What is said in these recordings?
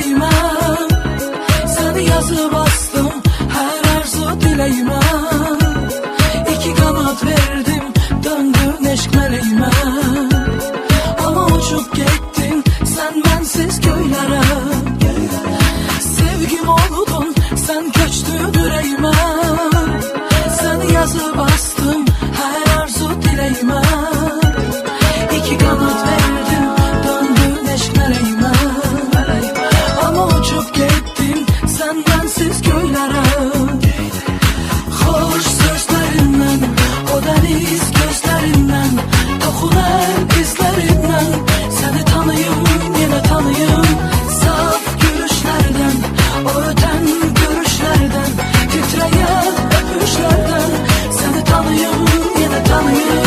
yüreğime. Seni yazıp bastım her arzu dileğime. İki kanat verdim, döndün eşk meleğime. Ama uçup gittin sen bensiz köylere. Sevgim oldun sen köçtün yüreğime. Seni yazıp bastım her arzu dileğime. İki kanat verdim, döndün eşk meleğime. Ama uçup gittin sen bensiz köylere. Hoş sözlerinden, o deniz gözlerinden, dokunan izlerinden. Seni tanıyım, yine tanıyım. Saf gülüşlerden, o öten görüşlerden, titreyen öpüşlerden. Seni tanıyım, yine tanıyım.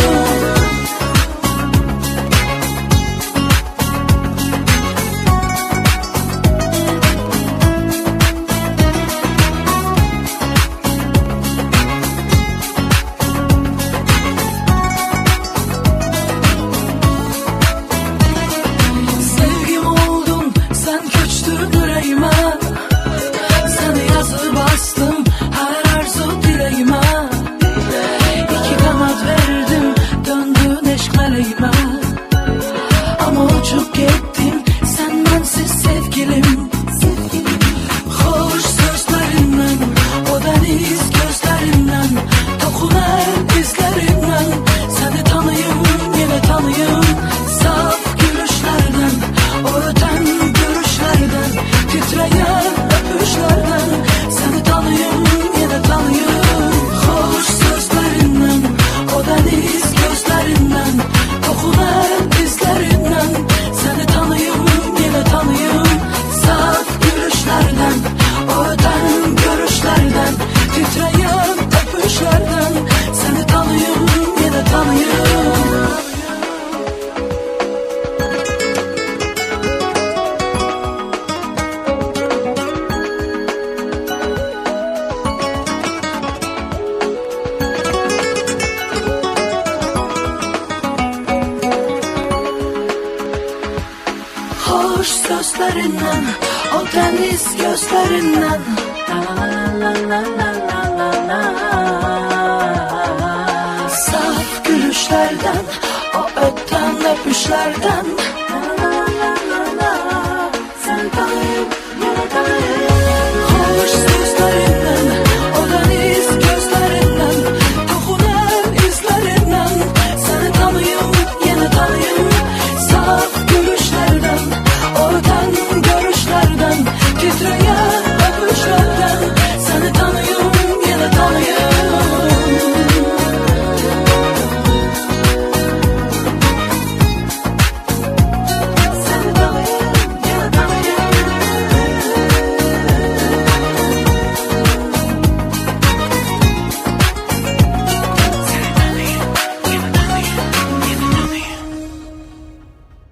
Sevgim oldun sen köçtün yüreğime. Seni yazıp bastım her arzu dileğime. İki kanat verdim, döndün eşk meleğime. Ama uçup gittin sen bensiz sevgilim. Hoş sözlerinden, o deniz gözlerinden, dokunan izlerinden. Seni tanıyım, yine tanıyım. Saf gülüşlerden, o öten görüşlerden, titreyen öpüşlerden. Seni tanıyım, yine tanıyım. Hoş sözlerinden, o deniz gözlerinden, dokunan izlerinden. Seni tanıyım, yine tanıyım. Saf gülüşlerden, o öten görüşlerden, titreyen öpüşlerden. Seni tanıyım, yine tanıyım. Hoş sözlerinden, o deniz gözlerinden. Saf gülüşlerden, o öten öpüşlerden.